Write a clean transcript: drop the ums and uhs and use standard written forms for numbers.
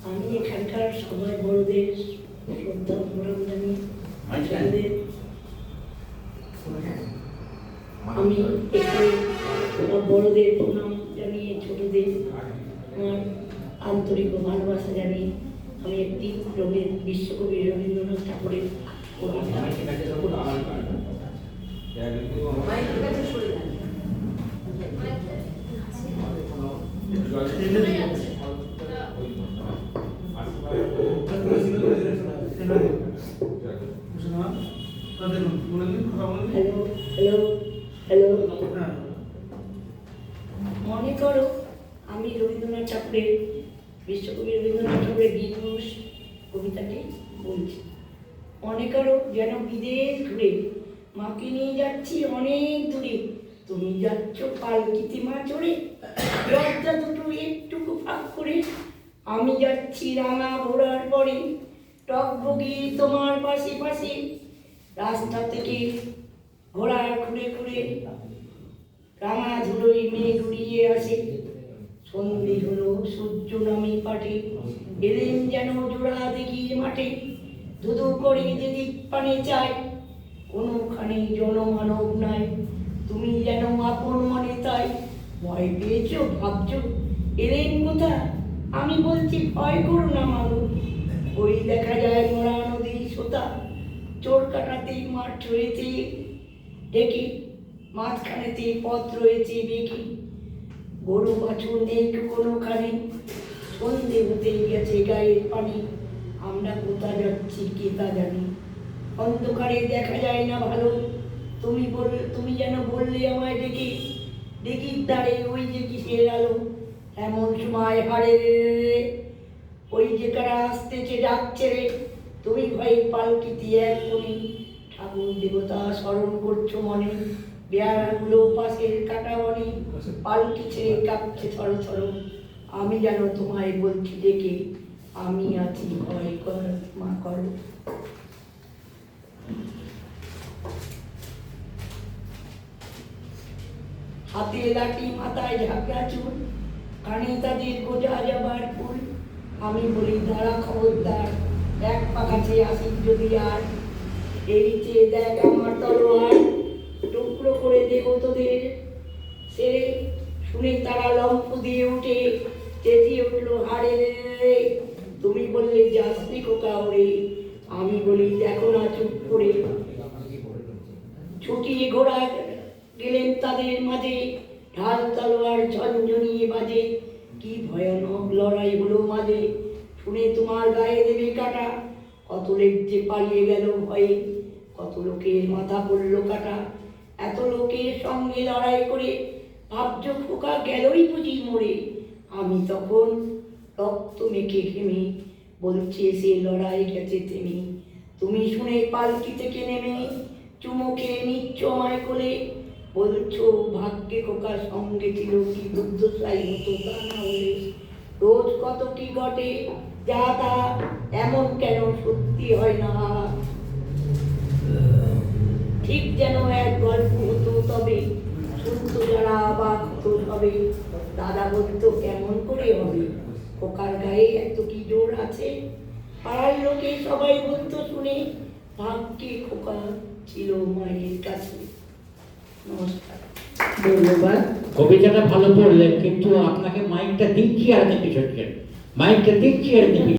আমি এখানকার সবাই বড়দের শ্রদ্ধা প্রণাম জানিয়ে ছোটদের আমি এখানে বড়দের প্রণাম জানিয়ে ছোটদের আমার আন্তরিক ভালোবাসা জানিয়ে আমি একটি বিশ্বকবি রবীন্দ্রনাথ ঠাকুরের কবিতা হ্যালো হ্যালো হ্যালো মনে করো আমি রবীন্দ্রনাথ ঠাকুরের বিশ্বকবি রবীন্দ্রনাথ ঠাকুরের গীতপুরুষ কবিতাটি বলছি। মনে করো যেন বিদেশ ঘুরে মাকে নিয়ে যাচ্ছি অনেক দূরে, তুমি যাচ্ছ পালকিতে মা চড়ে, দরজা দুটো একটুকু ফাঁক করে, আমি যাচ্ছি রাঙা ঘোড়ার পরে, টকবগি তোমার পাশে পাশে, রাস্তা থেকে ঘোড়া ঘুরে ঘুরে রাঙা ধুলোয় মেঘ উড়িয়ে আসে, সন্ধে হলো সূর্য নামে পাটে, এলেন যেন জোড়া দিঘির মাঠে, ধুধু করে যেদিক পানে চায়, কোনোখানে জনমানব নাই, তুমি যেন আপন মনে তাই, ভয় পেয়েছো ভাবছো এলেন কোথা, আমি বলছি ভয় করো না মানুষ, ওই দেখা যায় মরা নদীর সোতা, চোর কাটাতেই মাঠ রয়েছে ডেকে, মাঝখানেতে পথ রয়েছে বেঁকে, গরু বাছুর নেই কোনোখানে, সন্ধে হতেই গেছে গায়ের পানি, আমরা কোথা যাচ্ছি কে তা জানি, অন্ধকারে দেখা যায় না ভালো, তুমি যেন বললে আমায় ডেকে, ডেকির ধারে ওই যে কিসের আলো, এমন সময় হারে ওই যে কারা আসতেছে ডাকছে রে, তুমি ভয়ে পালকিতে এক কোণে, ঠাকুর দেবতা স্মরণ করছো মনে, বেয়ারাগুলো পাশের কাটা বনে, পালকি ছেড়ে কাঁপছে থরো থরো, আমি যেন তোমায় বলছি ডেকে, আমি আছি ভয় কর মা করো। হাতে লাঠি মাথায় ঝাঁকড়া চুল, কানে তাদের গোজা যাবার ফুল, আমি বলি দাঁড়া খবরদার, এক পা কাছে আসি যদি আর, এই চেয়ে দেখ আমার তলোয়ার, টুকরো করে দেব তোদের সেরে, শুনে তারা লম্ফ দিয়ে উঠে চেঁচিয়ে উঠলো হারে রে, তুমি বললে যাসনি কোকা ওরে, আমি বলি দেখো না চুপ করে, ছুটিয়ে ঘোড়া গেলেন তাদের মাঝে, ঢাল তলোয়ার ঝনঝনিয়ে বাজে, কি ভয়ানক লড়াই হলো মাঝে, শুনে তোমার গায়ে দেবে কাটা, কত লোক যে পালিয়ে গেল ভয়ে, কত লোকের মাথা পড়লো কাটা, এত লোকের সঙ্গে লড়াই করে ভাবছ খোকা গেলই বুঝি মরে, আমি তখন রক্ত মেখে ঘেমে বলছে সে লড়াই গেছে থেমে, তুমি শুনে পালকি থেকে নেমে চুমো খেয়ে নিচ্ছ আমায় কোলে, বলছো ভাগ্যে খোকার সঙ্গে ছিল কি দুর্দশাই হতো তা না হলে, রোজ কত কি ঘটে যা তা এমন কেন সত্যি হয় না, ঠিক যেন এক গল্প হতো তবে, শুনতো যারা অবাক হতো সবে, দাদা বলতো কেমন করে হবে, খোকার গায়ে এত কি জোর আছে, পাড়ার লোকে সবাই বলতো শুনে, ভাগ্যে খোকা ছিল মায়ের কাছে। নমস্কার। ধন্যবাদ। কবিতাটা ভালো পড়লেন, কিন্তু আপনাকে মাইকটা দিচ্ছি আর আপনি পিছন মাইকটা দিচ্ছি আর আপনি